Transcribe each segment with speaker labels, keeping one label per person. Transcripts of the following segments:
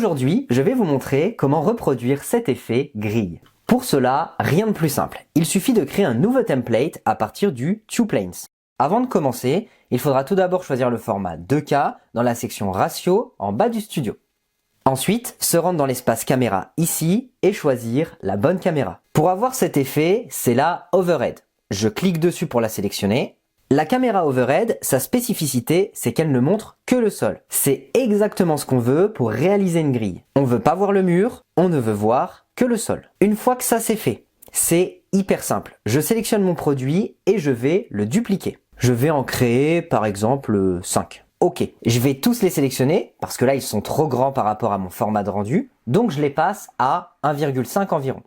Speaker 1: Aujourd'hui, je vais vous montrer comment reproduire cet effet grille. Pour cela, rien de plus simple. Il suffit de créer un nouveau template à partir du TwoPlanes. Avant de commencer, il faudra tout d'abord choisir le format 2K dans la section Ratio en bas du studio. Ensuite, se rendre dans l'espace caméra ici et choisir la bonne caméra. Pour avoir cet effet, c'est la Overhead. Je clique dessus pour la sélectionner. La caméra Overhead, sa spécificité, c'est qu'elle ne montre que le sol. C'est exactement ce qu'on veut pour réaliser une grille. On ne veut pas voir le mur, on ne veut voir que le sol. Une fois que ça c'est fait, c'est hyper simple. Je sélectionne mon produit et je vais le dupliquer. Je vais en créer par exemple 5. Ok, je vais tous les sélectionner parce que là ils sont trop grands par rapport à mon format de rendu, donc je les passe à 1,5 environ.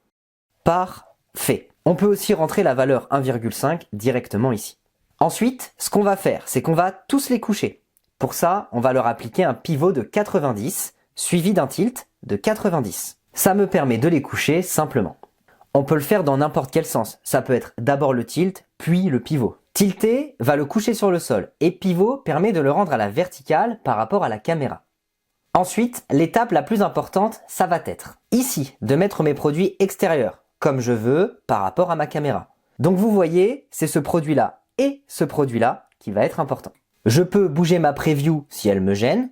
Speaker 1: Parfait. On peut aussi rentrer la valeur 1,5 directement ici. Ensuite, ce qu'on va faire, c'est qu'on va tous les coucher. Pour ça, on va leur appliquer un pivot de 90, suivi d'un tilt de 90. Ça me permet de les coucher simplement. On peut le faire dans n'importe quel sens. Ça peut être d'abord le tilt, puis le pivot. Tilter va le coucher sur le sol et pivot permet de le rendre à la verticale par rapport à la caméra. Ensuite, l'étape la plus importante, ça va être ici de mettre mes produits extérieurs, comme je veux par rapport à ma caméra. Donc vous voyez, c'est ce produit-là et ce produit-là qui va être important. Je peux bouger ma preview si elle me gêne.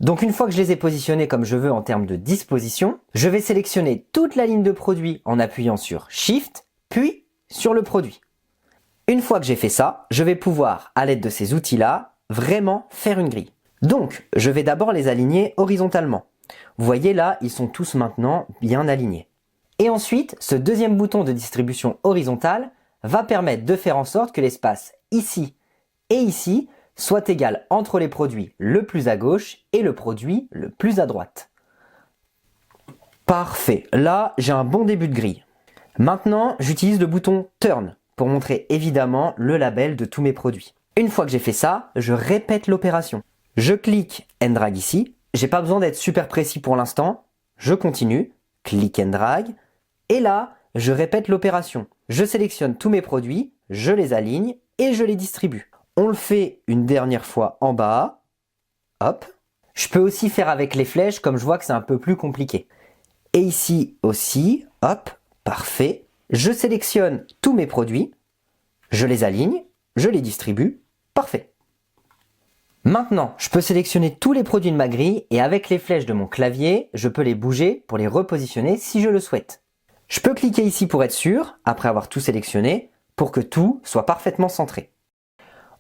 Speaker 1: Donc une fois que je les ai positionnés comme je veux en termes de disposition, je vais sélectionner toute la ligne de produit en appuyant sur Shift, puis sur le produit. Une fois que j'ai fait ça, je vais pouvoir, à l'aide de ces outils-là, vraiment faire une grille. Donc, je vais d'abord les aligner horizontalement. Vous voyez là, ils sont tous maintenant bien alignés. Et ensuite, ce deuxième bouton de distribution horizontale va permettre de faire en sorte que l'espace ici et ici soit égal entre les produits le plus à gauche et le produit le plus à droite. Parfait, là j'ai un bon début de grille. Maintenant, j'utilise le bouton Turn pour montrer évidemment le label de tous mes produits. Une fois que j'ai fait ça, je répète l'opération. Je clique and drag ici, j'ai pas besoin d'être super précis pour l'instant, je continue, click and drag, et là, je répète l'opération. Je sélectionne tous mes produits, je les aligne et je les distribue. On le fait une dernière fois en bas. Hop. Je peux aussi faire avec les flèches comme je vois que c'est un peu plus compliqué. Et ici aussi, hop, parfait. Je sélectionne tous mes produits, je les aligne, je les distribue, parfait. Maintenant, je peux sélectionner tous les produits de ma grille et avec les flèches de mon clavier, je peux les bouger pour les repositionner si je le souhaite. Je peux cliquer ici pour être sûr, après avoir tout sélectionné, pour que tout soit parfaitement centré.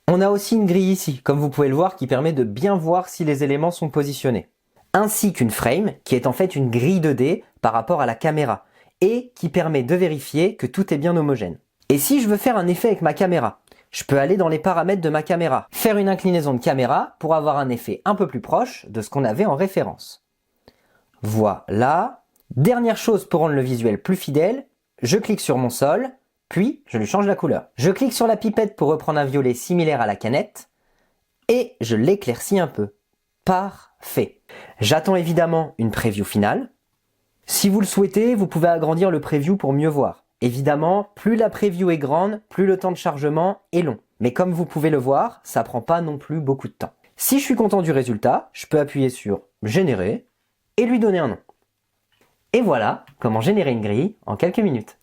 Speaker 1: On a aussi une grille ici, comme vous pouvez le voir, qui permet de bien voir si les éléments sont positionnés. Ainsi qu'une frame, qui est en fait une grille 2D par rapport à la caméra, et qui permet de vérifier que tout est bien homogène. Et si je veux faire un effet avec ma caméra, je peux aller dans les paramètres de ma caméra, faire une inclinaison de caméra pour avoir un effet un peu plus proche de ce qu'on avait en référence. Voilà. Dernière chose pour rendre le visuel plus fidèle, je clique sur mon sol, puis je lui change la couleur. Je clique sur la pipette pour reprendre un violet similaire à la canette, et je l'éclaircis un peu. Parfait. J'attends évidemment une preview finale. Si vous le souhaitez, vous pouvez agrandir le preview pour mieux voir. Évidemment, plus la preview est grande, plus le temps de chargement est long. Mais comme vous pouvez le voir, ça prend pas non plus beaucoup de temps. Si je suis content du résultat, je peux appuyer sur Générer et lui donner un nom. Et voilà comment générer une grille en quelques minutes.